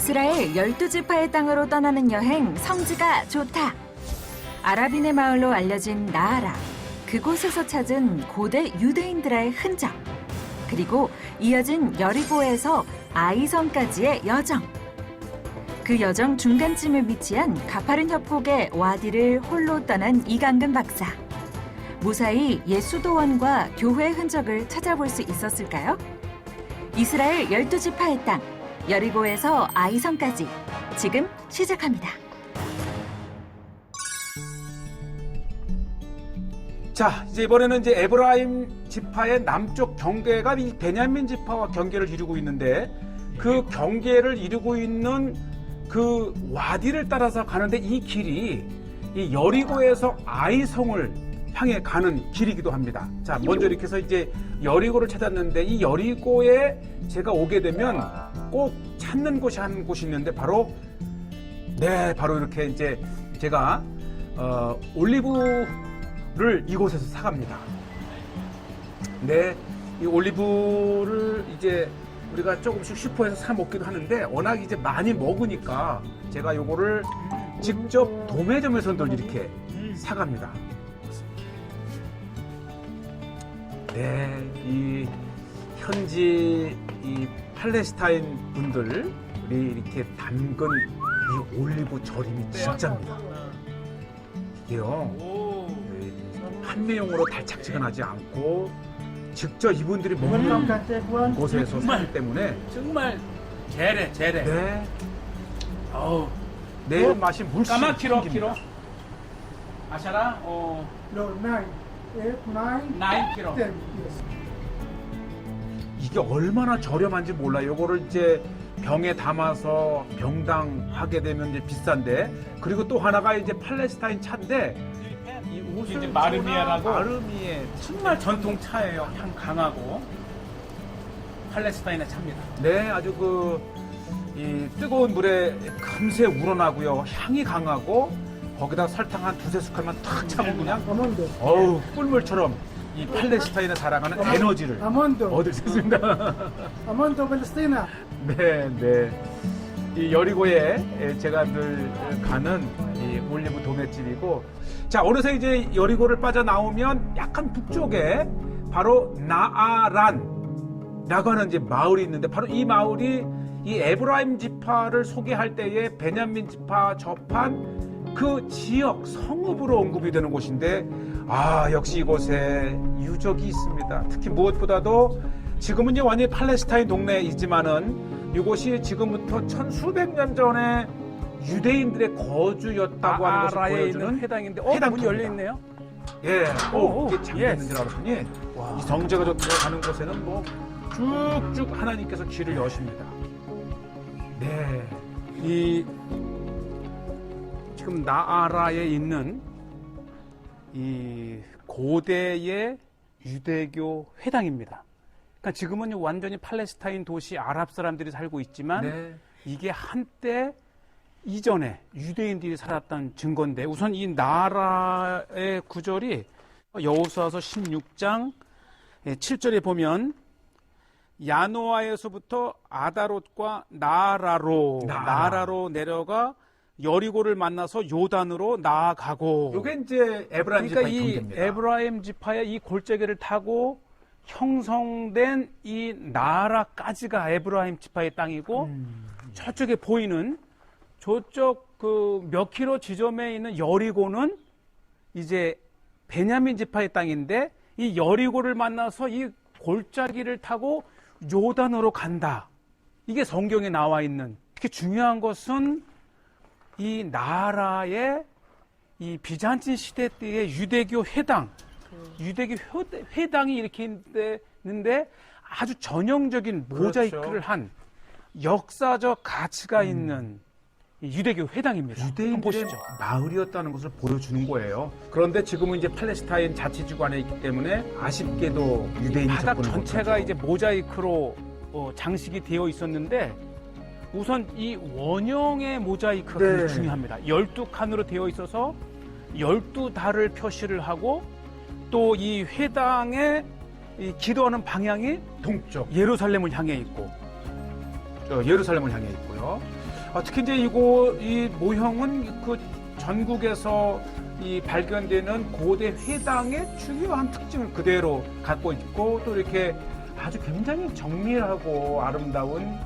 이스라엘 12지파의 땅으로 떠나는 여행 성지가 좋다. 아랍인의 마을로 알려진 나아라. 그곳에서 찾은 고대 유대인들의 흔적. 그리고 이어진 여리고에서 아이성까지의 여정. 그 여정 중간쯤에 위치한 가파른 협곡의 와디를 홀로 떠난 이강근 박사. 무사히 옛 수도원과 교회의 흔적을 찾아볼 수 있었을까요? 이스라엘 12지파의 땅, 여리고에서 아이성까지 지금 시작합니다. 자, 이제 이번에는 이제 에브라임 지파의 남쪽 경계가 이 베냐민 지파와 경계를 이루고 있는데 그 경계를 이루고 있는 그 와디를 따라서 가는데 이 길이 이 여리고에서 아이성을 향해 가는 길이기도 합니다. 자, 먼저 이렇게 해서 이제 여리고를 찾았는데 이 여리고에 제가 오게 되면 꼭 찾는 곳이 한 곳이 있는데 바로 이렇게 이제 제가 올리브를 이곳에서 사갑니다. 네, 이 올리브를 이제 우리가 조금씩 슈퍼에서 사 먹기도 하는데 워낙 이제 많이 먹으니까 제가 요거를 직접 도매점에서 늘 이렇게 사갑니다. 네, 이 현지 이 팔레스타인 분들이 이렇게 담근 이 올리브 절임이 진짜입니다. 이게요, 판매용으로 달짝지근하지 않고 직접 이분들이 먹는 곳에서 사기 때문에 정말 재래. 네, 어우, 내 맛이 물씬 까마 키로. 튕깁니다. 아샤라? No, 9, 8, 9, 9 키로. 10. Yes. 이게 얼마나 저렴한지 몰라요. 이거를 이제 병에 담아서 병당 하게 되면 이제 비싼데, 그리고 또 하나가 이제 팔레스타인 차인데 이 이제 마르미에라고 마르미에 정말 전통 차예요. 향 강하고 팔레스타인의 차입니다. 네, 아주 이 뜨거운 물에 금세 우러나고요. 향이 강하고 거기다 설탕 한 두세 숟갈만 탁 차면 그냥 Amondo. 어우 꿀물처럼 이 팔레스타인에 자랑하는 에너지를 Amondo. 얻을 수 있습니다. Amondo Palestina. 네. 이 여리고에 제가 늘 가는 이 올리브 도매집이고, 자, 어느새 이제 여리고를 빠져나오면 약간 북쪽에 바로 나아란이라고 하는 이제 마을이 있는데, 바로 이 마을이 이 에브라임 지파를 소개할 때에 베냐민 지파 접한 그 지역 성읍으로 언급이 되는 곳인데, 역시 이곳에 유적이 있습니다. 특히 무엇보다도 지금은 이제 완전히 팔레스타인 동네이지만은 이곳이 지금부터 천수백 년 전에 유대인들의 거주였다고 하는 것을 나아라에 보여주는 있는 회당인데 회당 문이 열려 있네요. 예, 오, 이게 잠겼는 줄 알았더니 이 성제가 가는 곳에는 뭐 쭉쭉 하나님께서 길을 여십니다. 네, 이 지금 나아라에 있는 이 고대의 유대교 회당입니다. 그러니까 지금은 완전히 팔레스타인 도시 아랍 사람들이 살고 있지만 네. 이게 한때 이전에 유대인들이 살았던 증거인데, 우선 이 나라의 구절이 여호수아서 16장 7절에 보면 야노아에서부터 아다롯과 나아라로 내려가 여리고를 만나서 요단으로 나아가고, 요게 이제 에브라임 그러니까 지파의 이 경계입니다. 에브라임 지파의 이 골짜기를 타고 형성된 이 나라까지가 에브라임 지파의 땅이고, 저쪽에 보이는 저쪽 그 몇 킬로 지점에 있는 여리고는 이제 베냐민 지파의 땅인데, 이 여리고를 만나서 이 골짜기를 타고 요단으로 간다. 이게 성경에 나와 있는. 특히 중요한 것은 이 나라의 이 비잔틴 시대 때의 유대교 회당, 유대교 회당이 이렇게 있는데 아주 전형적인 모자이크를 그렇죠. 한 역사적 가치가 있는 이 유대교 회당입니다. 한번 유대인들의 보시죠. 마을이었다는 것을 보여주는 거예요. 그런데 지금은 이제 팔레스타인 자치주구 안에 있기 때문에 아쉽게도 유대인이 바닥 접근을 전체가 못하죠. 이제 모자이크로 장식이 되어 있었는데, 우선 이 원형의 모자이크가 네. 굉장히 중요합니다. 12칸으로 되어 있어서 12달을 표시를 하고, 또 이 회당의 이 기도하는 방향이 동쪽 예루살렘을 향해 있고, 예루살렘을 향해 있고요. 특히 이제 이 모형은 그 전국에서 이 발견되는 고대 회당의 중요한 특징을 그대로 갖고 있고 또 이렇게 아주 굉장히 정밀하고 아름다운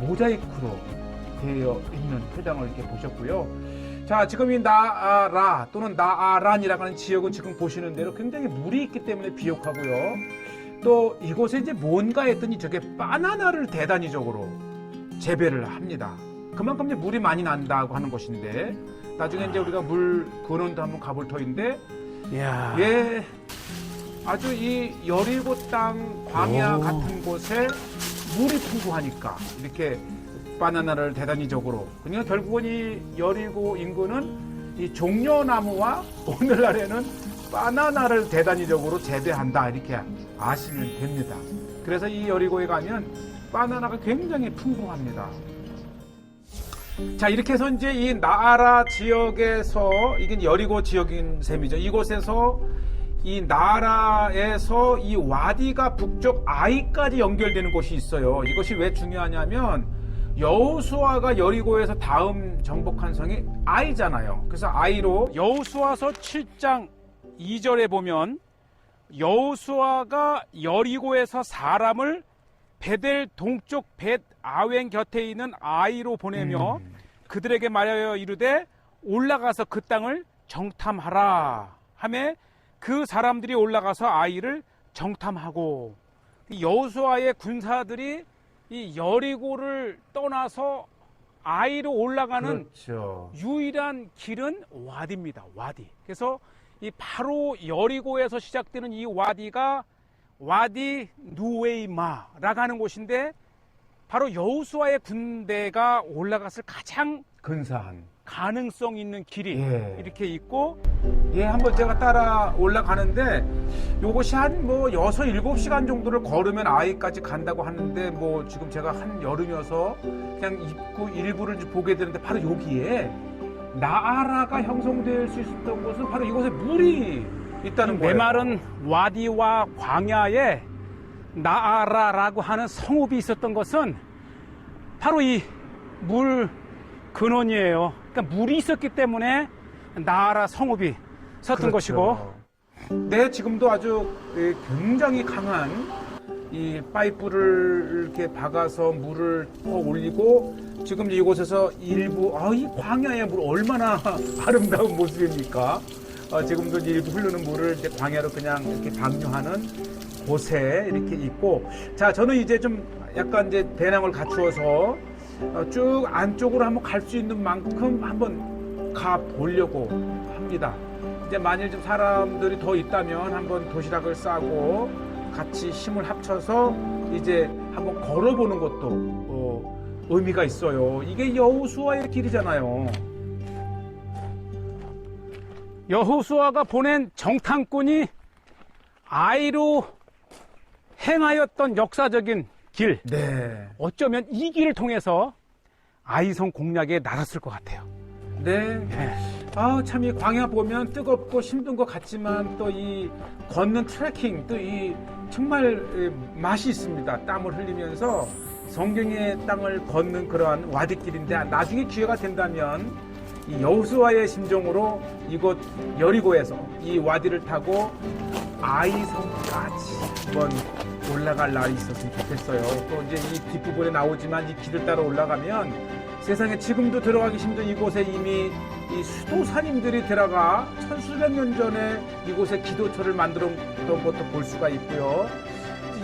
모자이크로 되어 있는 회당을 이렇게 보셨고요. 자, 지금 이 나아라 또는 나아란이라고 하는 지역은 지금 보시는 대로 굉장히 물이 있기 때문에 비옥하고요. 또 이곳에 이제 뭔가 했더니 저게 바나나를 대단위적으로 재배를 합니다. 그만큼 이제 물이 많이 난다고 하는 것인데 나중에 이제 우리가 물 근원도 한번 가볼 터인데 이야. 예, 아주 이 여리고 땅 광야 오. 같은 곳에 물이 풍부하니까 이렇게 바나나를 대단위적으로 그러니까 결국은 이 여리고 인구는 이 종려나무와 오늘날에는 바나나를 대단위적으로 재배한다 이렇게 아시면 됩니다. 그래서 이 여리고에 가면 바나나가 굉장히 풍부합니다. 자, 이렇게 해서 이제 이 나아라 지역에서 이게 여리고 지역인 셈이죠. 이곳에서 이 나아라에서 이 와디가 북쪽 아이까지 연결되는 곳이 있어요. 이것이 왜 중요하냐면 여호수아가 여리고에서 다음 정복한 성이 아이잖아요. 그래서 아이로 여호수아서 7장 2절에 보면 여호수아가 여리고에서 사람을 베델 동쪽 벳 아웬 곁에 있는 아이로 보내며 그들에게 말하여 이르되 올라가서 그 땅을 정탐하라 하매 그 사람들이 올라가서 아이를 정탐하고 여호수아의 군사들이 이 여리고를 떠나서 아이로 올라가는 그렇죠. 유일한 길은 와디입니다. 와디. 그래서 이 바로 여리고에서 시작되는 이 와디가 와디 누웨이마라고 하는 곳인데 바로 여호수아의 군대가 올라갔을 가장 근사한 가능성 있는 길이 예. 이렇게 있고 예, 한번 제가 따라 올라가는데 요것이 한 뭐 6, 7시간 정도를 걸으면 아이까지 간다고 하는데 뭐 지금 제가 한 여름이어서 그냥 입구 일부를 좀 보게 되는데 바로 여기에 나아라가 형성될 수 있었던 곳은 바로 이곳에 물이 있다는 거예요. 메마른 와디와 광야에 나아라라고 하는 성읍이 있었던 것은 바로 이 물 근원이에요. 그러니까 물이 있었기 때문에 나아라 성읍이 섰던 그렇죠. 것이고 네, 지금도 아주 굉장히 강한 이 파이프를 이렇게 박아서 물을 올리고 지금 이곳에서 일부 이 광야의 물 얼마나 아름다운 모습입니까? 지금도 이제 일부 흐르는 물을 이제 광야로 그냥 이렇게 방류하는 곳에 이렇게 있고 자, 저는 이제 좀 약간 이제 배낭을 갖추어서 쭉 안쪽으로 한번 갈 수 있는 만큼 한번 가 보려고 합니다. 이제 만일 좀 사람들이 더 있다면 한번 도시락을 싸고 같이 힘을 합쳐서 이제 한번 걸어보는 것도 의미가 있어요. 이게 여호수아의 길이잖아요. 여호수아가 보낸 정탐꾼이 아이로 행하였던 역사적인 길 네. 어쩌면 이 길을 통해서 아이성 공략에 나섰을 것 같아요. 네. 참 이 광야 보면 뜨겁고 힘든 것 같지만 또 이 걷는 트레킹 또 이 정말 맛이 있습니다. 땀을 흘리면서 성경의 땅을 걷는 그러한 와디길인데 나중에 기회가 된다면 이 여호수아의 심정으로 이곳 여리고에서 이 와디를 타고 아이성까지 한번 올라갈 날이 있었으면 좋겠어요. 또 이제 이 뒷부분에 나오지만 이 길을 따라 올라가면 세상에 지금도 들어가기 힘든 이곳에 이미 이 수도사님들이 들어가 천수백 년 전에 이곳에 기도처를 만들었던 것도 볼 수가 있고요.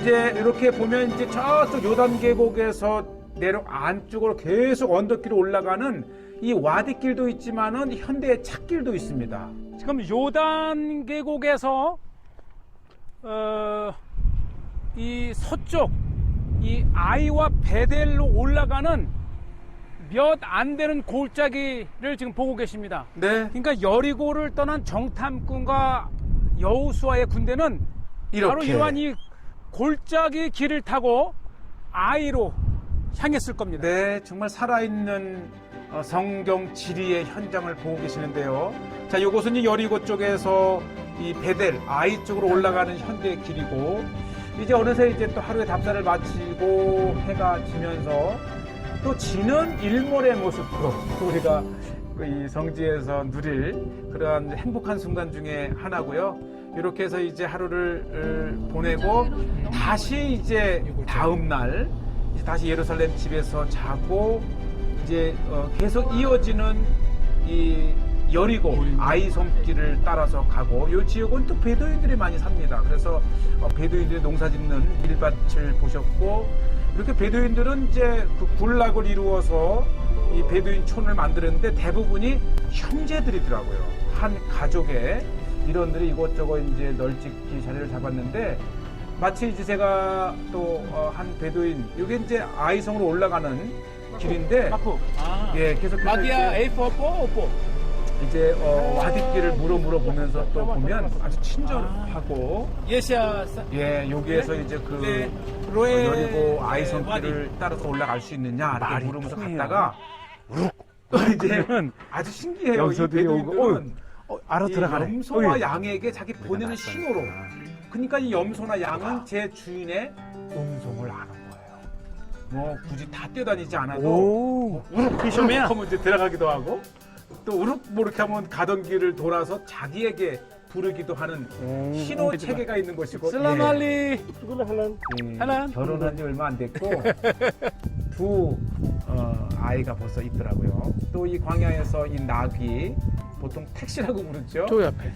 이제 이렇게 보면 이제 저쪽 요단 계곡에서 내려 안쪽으로 계속 언덕길로 올라가는 이 와디길도 있지만은 현대의 찻길도 있습니다. 지금 요단 계곡에서 이 서쪽 이 아이와 베델로 올라가는 몇 안 되는 골짜기를 지금 보고 계십니다. 네. 그러니까 여리고를 떠난 정탐꾼과 여호수아의 군대는 이렇게. 바로 이러한 이 골짜기 길을 타고 아이로 향했을 겁니다. 네, 정말 살아있는 성경 지리의 현장을 보고 계시는데요. 자, 이곳은 이 여리고 쪽에서 이 베델, 아이 쪽으로 올라가는 현대의 길이고, 이제 어느새 이제 또 하루의 답사를 마치고 해가 지면서 또 지는 일몰의 모습도 우리가 이 성지에서 누릴 그러한 행복한 순간 중에 하나고요. 이렇게 해서 이제 하루를 보내고 다시 이제 다음 날 이제 다시 예루살렘 집에서 자고 이제 계속 이어지는 이 여리고 아이 손길을 따라서 가고 이 지역은 또 베두인들이 많이 삽니다. 그래서 베두인들이 농사짓는 밀밭을 보셨고 이렇게 베두인들은 이제 그 군락을 이루어서 이 베두인 촌을 만들었는데 대부분이 형제들이더라고요. 한 가족의 일원들이 이곳저곳 이제 널찍이 자리를 잡았는데 마치 이제 제가 또 한 베두인 이게 이제 아이성으로 올라가는 길인데 마프. 아. 예 계속 마디아 A4 오뽀. 이제 와디길을 물어 보면서 또 보면 아주 친절하고 예시아. 예 여기에서 이제 그 네. 로에 여리고 아이성길을 따라서 올라갈 수 있느냐 이렇게 말이 물으면서 통해요. 갔다가 또 이제 아주 신기해요. 이 베두인들은 알아 이 염소와 양에게 자기 보내는 신호로 그러니까 이 염소나 양은 제 주인의 음성을 아는 거예요. 뭐 굳이 다 뛰어다니지 않아도 오. 우룩 하면 이제 들어가기도 하고 또 우룩 뭐 이렇게 하면 가던 길을 돌아서 자기에게 부르기도 하는 신호 체계가 있는 것이고 슬라말리. 하나. 결혼한 지 얼마 안 됐고 두 아이가 벌써 있더라고요. 또 이 광야에서 이 낙이 보통 택시라고 부르죠. 저 옆에.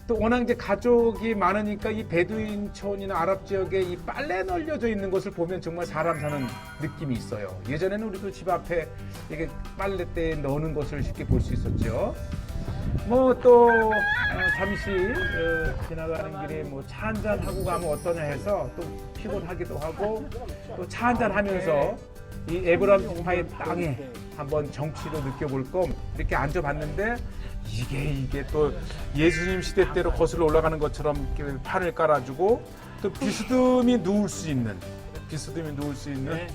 또 워낙 이제 가족이 많으니까 이 베두인촌이나 아랍 지역에 이 빨래 널려져 있는 것을 보면 정말 사람 사는 느낌이 있어요. 예전에는 우리도 집 앞에 이게 빨래대에 넣는 것을 쉽게 볼 수 있었죠. 뭐 또 잠시 지나가는 길에 뭐 차 한잔 하고 가면 어떠냐 해서 또 피곤하기도 하고 또 차 한잔 하면서 이 에브라임 지파의 땅에 한번 정취도 느껴볼 겸 이렇게 앉아봤는데 이게 또 예수님 시대 때로 거슬러 올라가는 것처럼 이렇게 판을 깔아주고 또 비스듬히 누울 수 있는 네.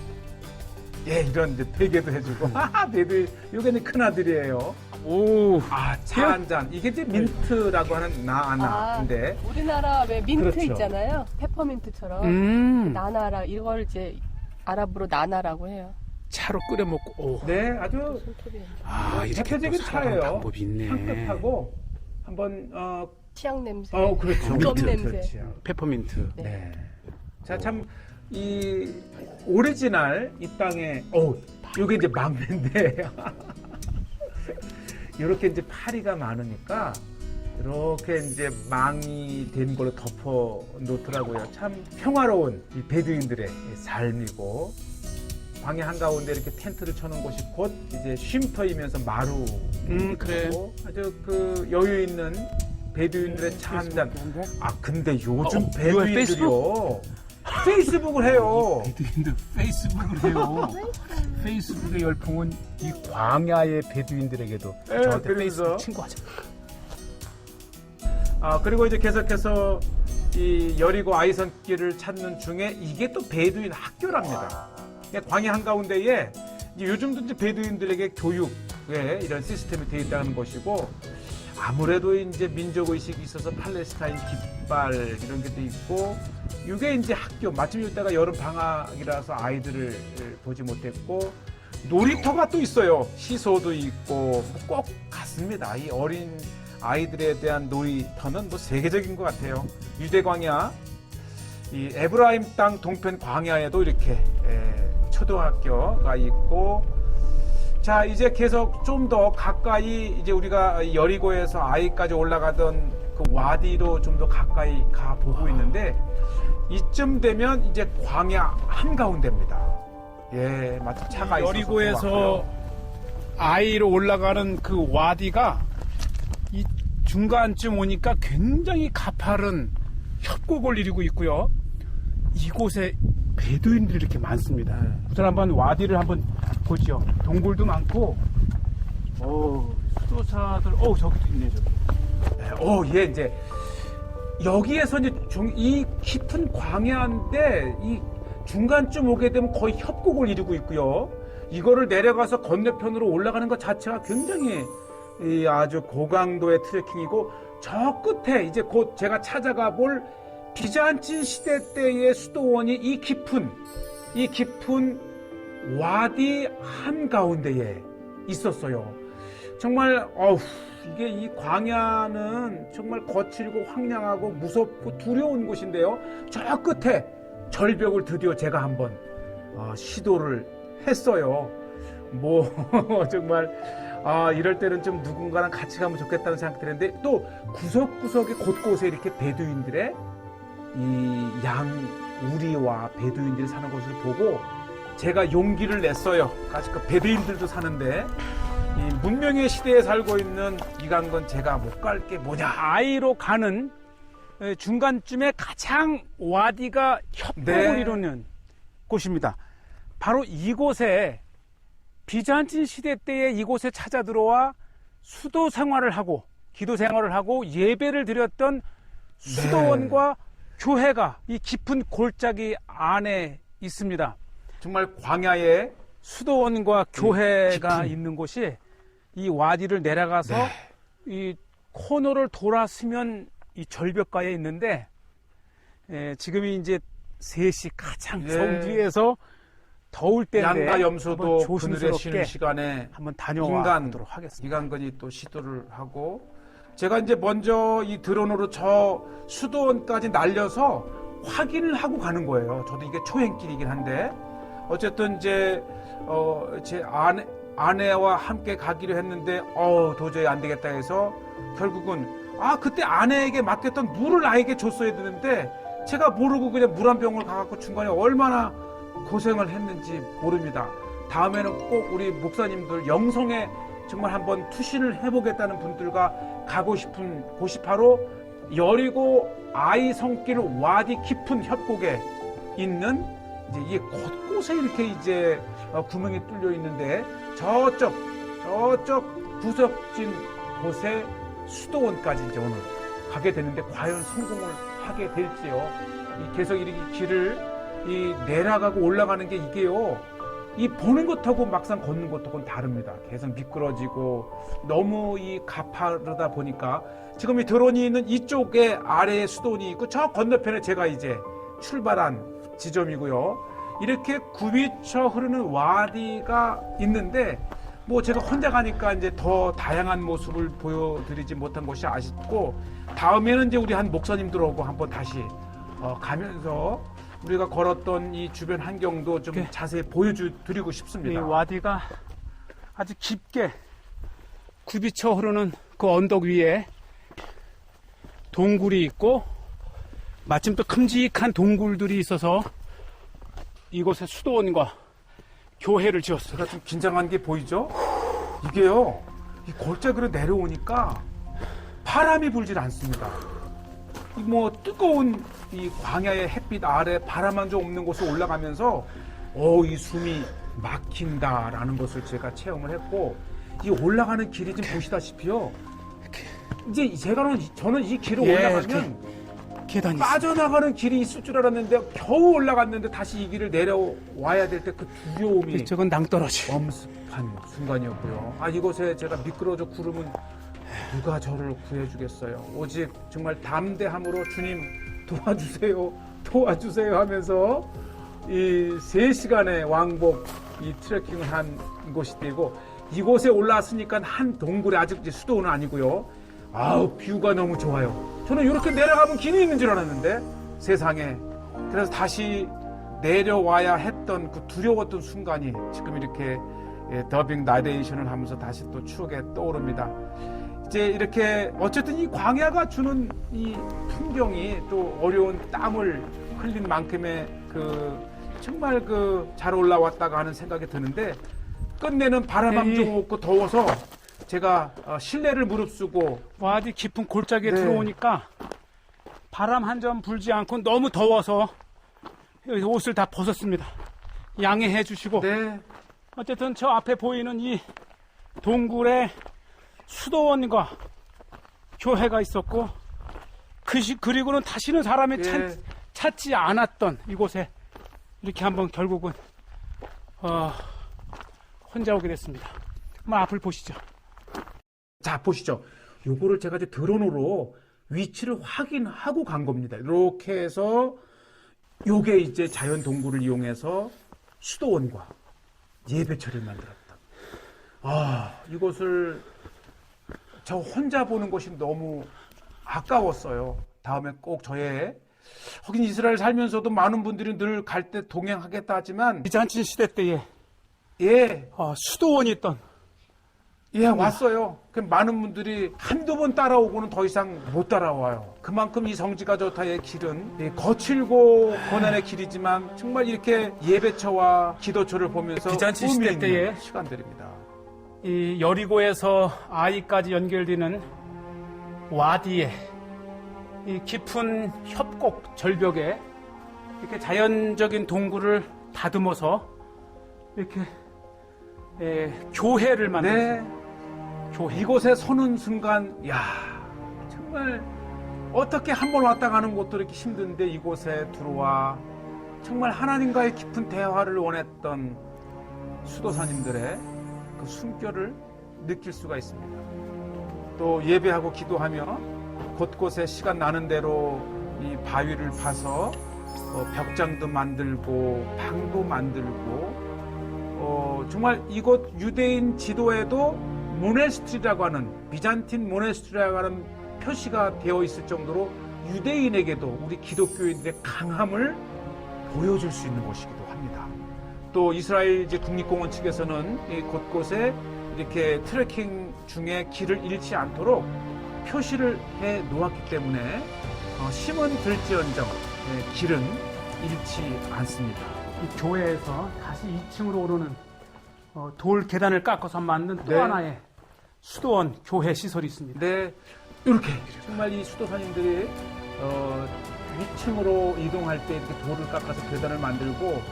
예 이런 이제 베개도 해주고 베드 요게 큰 아들이에요. 오. 차 한 잔 이게 이제 민트라고 하는 나나인데 우리나라 왜 민트 그렇죠. 있잖아요. 페퍼민트처럼 나나라 이걸 이제 아랍으로 나나라고 해요. 차로 끓여 먹고. 오. 네 아주 이렇게 대표적인 또 살아가는 차예요. 방법이 있네. 향긋하고 한번 치약 냄새. 그렇죠. 껌 그렇죠. 냄새. 그렇죠. 페퍼민트. 네. 자, 참, 이, 오리지널, 이 땅에, 요게 이제 막내인데, 요렇게 이제 파리가 많으니까, 이렇게 이제 망이 된 걸로 덮어 놓더라고요. 참 평화로운 이 베두인들의 삶이고, 광야 한가운데 이렇게 텐트를 쳐놓은 곳이 곧 이제 쉼터이면서 마루. 그래. 아주 그 여유 있는 베두인들의 차 한 잔. 근데 요즘 이거 베두인들이요. 페이스북을 해요. 베두인들 페이스북을 해요. 페이스북의 열풍은 이 광야의 베두인들에게도 저한테 그러면서. 페이스북 친구하자. 그리고 이제 계속해서 이 여리고 아이선길을 찾는 중에 이게 또 베두인 학교랍니다. 그러니까 광야 한가운데에 이제 요즘도 이제 베두인들에게 교육에 이런 시스템이 되어 있다는 것이고 아무래도 이제 민족 의식이 있어서 팔레스타인 깃발 이런 게 돼 있고 이게 이제 학교 마침 이때가 여름 방학이라서 아이들을 보지 못했고 놀이터가 또 있어요. 시소도 있고 꼭 같습니다. 이 어린 아이들에 대한 놀이터는 뭐 세계적인 것 같아요. 유대 광야, 이 에브라임 땅 동편 광야에도 이렇게 초등학교가 있고 자 이제 계속 좀 더 가까이 이제 우리가 여리고에서 아이까지 올라가던 그 와디로 좀 더 가까이 가 보고 있는데 이쯤 되면 이제 광야 한가운데입니다. 예, 마치 차가 있어서 여리고에서 좋았고요. 아이로 올라가는 그 와디가 이 중간쯤 오니까 굉장히 가파른 협곡을 이루고 있고요. 이곳에 베두인들이 이렇게 많습니다. 우선 한번 와디를 한번 보죠. 동굴도 많고, 수도사들, 저기도 있네, 저기. 예, 이제 여기에서 이제 이 깊은 광야인데 이 중간쯤 오게 되면 거의 협곡을 이루고 있고요. 이거를 내려가서 건너편으로 올라가는 것 자체가 굉장히 아주 고강도의 트레킹이고 저 끝에 이제 곧 제가 찾아가 볼 비잔틴 시대 때의 수도원이 이 깊은 와디 한가운데에 있었어요. 정말 이게 이 광야는 정말 거칠고 황량하고 무섭고 두려운 곳인데요. 저 끝에 절벽을 드디어 제가 한번 시도를 했어요. 뭐 정말 이럴 때는 좀 누군가랑 같이 가면 좋겠다는 생각이 드는데 또 구석구석에 곳곳에 이렇게 베두인들의 이 양우리와 베두인들이 사는 것을 보고 제가 용기를 냈어요. 아직 그 베두인들도 사는데 이 문명의 시대에 살고 있는 이강건 제가 못 갈 게 뭐냐. 아이로 가는 중간쯤에 가장 와디가 협곡을 네. 이루는 곳입니다. 바로 이곳에 비잔틴 시대 때에 이곳에 찾아 들어와 수도 생활을 하고 기도 생활을 하고 예배를 드렸던 수도원과 교회가 이 깊은 골짜기 안에 있습니다. 정말 광야에 수도원과 교회가 깊은. 있는 곳이 이 와디를 내려가서 이 코너를 돌아서면 이 절벽가에 있는데 지금이 이제 3시 가장 성지에서 더울 때인데 양가 염소도 한번 그늘에 조심스럽게 쉬는 시간에 한번 다녀와 보도록 하겠습니다. 이강건이 또 시도를 하고 제가 이제 먼저 이 드론으로 저 수도원까지 날려서 확인을 하고 가는 거예요. 저도 이게 초행길이긴 한데 어쨌든 이제 제 아내와 함께 가기로 했는데 도저히 안 되겠다 해서 결국은 그때 아내에게 맡겼던 물을 나에게 줬어야 되는데 제가 모르고 그냥 물 한 병을 가갖고 중간에 얼마나 고생을 했는지 모릅니다. 다음에는 꼭 우리 목사님들 영성에 정말 한번 투신을 해보겠다는 분들과 가고 싶은 곳이 바로 여리고 아이 성길 와디 깊은 협곡에 있는 이제 이게 곳곳에 이렇게 이제 구멍이 뚫려 있는데 저쪽 구석진 곳에 수도원까지 이제 오늘 가게 되는데 과연 성공을 하게 될지요. 계속 이렇게 길을 내려가고 올라가는 게 이게요. 이 보는 것하고 막상 걷는 것하고는 다릅니다. 계속 미끄러지고 너무 이 가파르다 보니까 지금 이 드론이 있는 이쪽에 아래에 수도원이 있고 저 건너편에 제가 이제 출발한 지점이고요. 이렇게 굽이쳐 흐르는 와디가 있는데 뭐 제가 혼자 가니까 이제 더 다양한 모습을 보여드리지 못한 것이 아쉽고 다음에는 이제 우리 한 목사님들하고 한번 다시 가면서 우리가 걸었던 이 주변 환경도 좀 자세히 보여드리고 이 싶습니다. 와디가 아주 깊게 굽이쳐 흐르는 그 언덕 위에 동굴이 있고 마침 또 큼직한 동굴들이 있어서 이곳에 수도원과 교회를 지었어요. 제가 좀 긴장한 게 보이죠? 이게요, 이 골짜기로 내려오니까 바람이 불질 않습니다. 뭐 뜨거운 이 광야의 햇빛 아래 바람 한 점 없는 곳에 올라가면서 이 숨이 막힌다라는 것을 제가 체험을 했고 이 올라가는 길이 지금 보시다시피요. 이제 저는 이 길을 올라가면 계단이 빠져나가는 길이 있을 줄 알았는데 겨우 올라갔는데 다시 이 길을 내려와야 될 때 그 두려움이 저건 낭떠러지. 엄습한 순간이었고요. 이곳에 제가 미끄러져 구르면 누가 저를 구해주겠어요. 오직 정말 담대함으로 주님 도와주세요 하면서 이 3시간의 왕복 이 트레킹을 한 곳이 되고 이곳에 올라왔으니까 한 동굴에 아직 이제 수도원은 아니고요. 뷰가 너무 좋아요. 저는 이렇게 내려가면 길이 있는 줄 알았는데 세상에. 그래서 다시 내려와야 했던 그 두려웠던 순간이 지금 이렇게 더빙 나레이션을 하면서 다시 또 추억에 떠오릅니다. 이제 이렇게 어쨌든 이 광야가 주는 이 풍경이 또 어려운 땀을 흘린 만큼의 정말 잘 올라왔다가 하는 생각이 드는데 끝내는 바람 한 점 없고 더워서 제가 실내를 무릅쓰고 와디 깊은 골짜기에 네. 들어오니까 바람 한 점 불지 않고 너무 더워서 옷을 다 벗었습니다. 양해해 주시고 네. 어쨌든 저 앞에 보이는 이 동굴에 수도원과 교회가 있었고 그리고는 다시는 사람이 예. 찾지 않았던 이곳에 이렇게 한번 결국은 혼자 오게 됐습니다. 한번 앞을 보시죠. 자, 보시죠. 요거를 제가 이제 드론으로 위치를 확인하고 간 겁니다. 이렇게 해서 요게 이제 자연 동굴을 이용해서 수도원과 예배처를 만들었다. 아, 이곳을 저 혼자 보는 것이 너무 아까웠어요. 다음에 꼭 저의 하긴 이스라엘 살면서도 많은 분들이 늘 갈 때 동행하겠다 하지만 비잔틴 시대 때에 예, 수도원이 있던 예, 왔어요. 그 많은 분들이 한두 번 따라오고는 더 이상 못 따라와요. 그만큼 이 성지가 좋다의 길은 예, 거칠고 고난의 길이지만 정말 이렇게 예배처와 기도처를 보면서 비잔치 의미 시대 있는 때에 시간들입니다. 이 여리고에서 아이까지 연결되는 와디에 이 깊은 협곡 절벽에 이렇게 자연적인 동굴을 다듬어서 이렇게 교회를 만들었어요. 네, 교회. 이곳에 서는 순간, 야, 정말 어떻게 한 번 왔다 가는 곳도 이렇게 힘든데 이곳에 들어와 정말 하나님과의 깊은 대화를 원했던 수도사님들의 그 숨결을 느낄 수가 있습니다. 또 예배하고 기도하며 곳곳에 시간 나는 대로 이 바위를 파서 벽장도 만들고 방도 만들고 정말 이곳 유대인 지도에도 모네스트리라고 하는 비잔틴 모네스트리라고 하는 표시가 되어 있을 정도로 유대인에게도 우리 기독교인들의 강함을 보여줄 수 있는 곳이기도 합니다. 또 이스라엘 이제 국립공원 측에서는 이 곳곳에 이렇게 트레킹 중에 길을 잃지 않도록 표시를 해 놓았기 때문에 심은 들지언정 길은 잃지 않습니다. 이 교회에서 다시 2층으로 오르는 돌 계단을 깎아서 만든 또 네. 하나의 수도원 교회 시설이 있습니다. 네, 이렇게 정말 이 수도사님들이 위층으로 이동할 때 이렇게 돌을 깎아서 계단을 만들고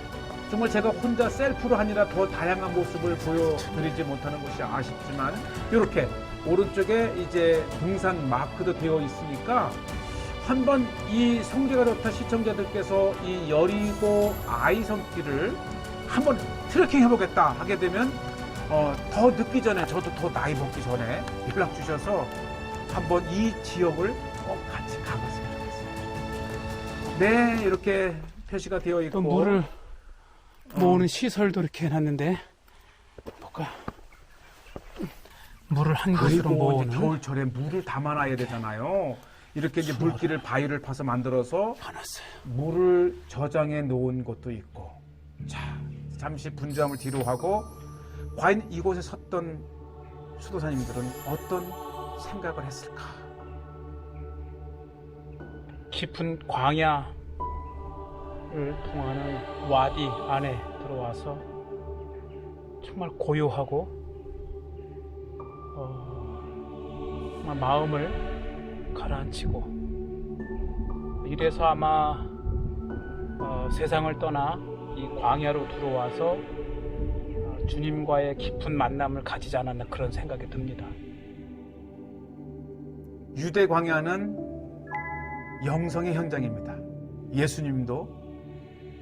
정말 제가 혼자 셀프로 아니라 더 다양한 모습을 보여드리지 못하는 것이 아쉽지만 이렇게 오른쪽에 이제 등산 마크도 되어 있으니까 한번 이 성지가 좋다 시청자들께서 이 여리고 아이성길을 한번 트레킹 해보겠다 하게 되면 더 늦기 전에 저도 더 나이 먹기 전에 연락 주셔서 한번 이 지역을 꼭 같이 가봤으면 좋겠습니다. 네, 이렇게 표시가 되어 있고 또 물을 모으는 시설도 이렇게 해놨는데 볼까? 물을 한 곳으로 그리고 이제 모으는 겨울철에 물을 담아놔야 되잖아요. 이렇게 이제 물길을 바위를 파서 만들어서 해놨어요. 물을 저장해 놓은 곳도 있고. 자, 잠시 분주함을 뒤로 하고 과연 이곳에 섰던 수도사님들은 어떤 생각을 했을까? 깊은 광야를 통하는 와디 안에 들어와서 정말 고요하고 정말 마음을 가라앉히고 이래서 아마 세상을 떠나 이 광야로 들어와서 주님과의 깊은 만남을 가지지 않았나 그런 생각이 듭니다. 유대 광야는 영성의 현장입니다. 예수님도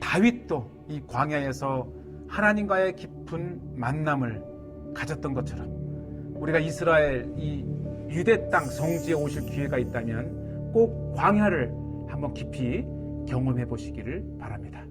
다윗도 이 광야에서 하나님과의 깊은 만남을 가졌던 것처럼 우리가 이스라엘 이 유대 땅 성지에 오실 기회가 있다면 꼭 광야를 한번 깊이 경험해 보시기를 바랍니다.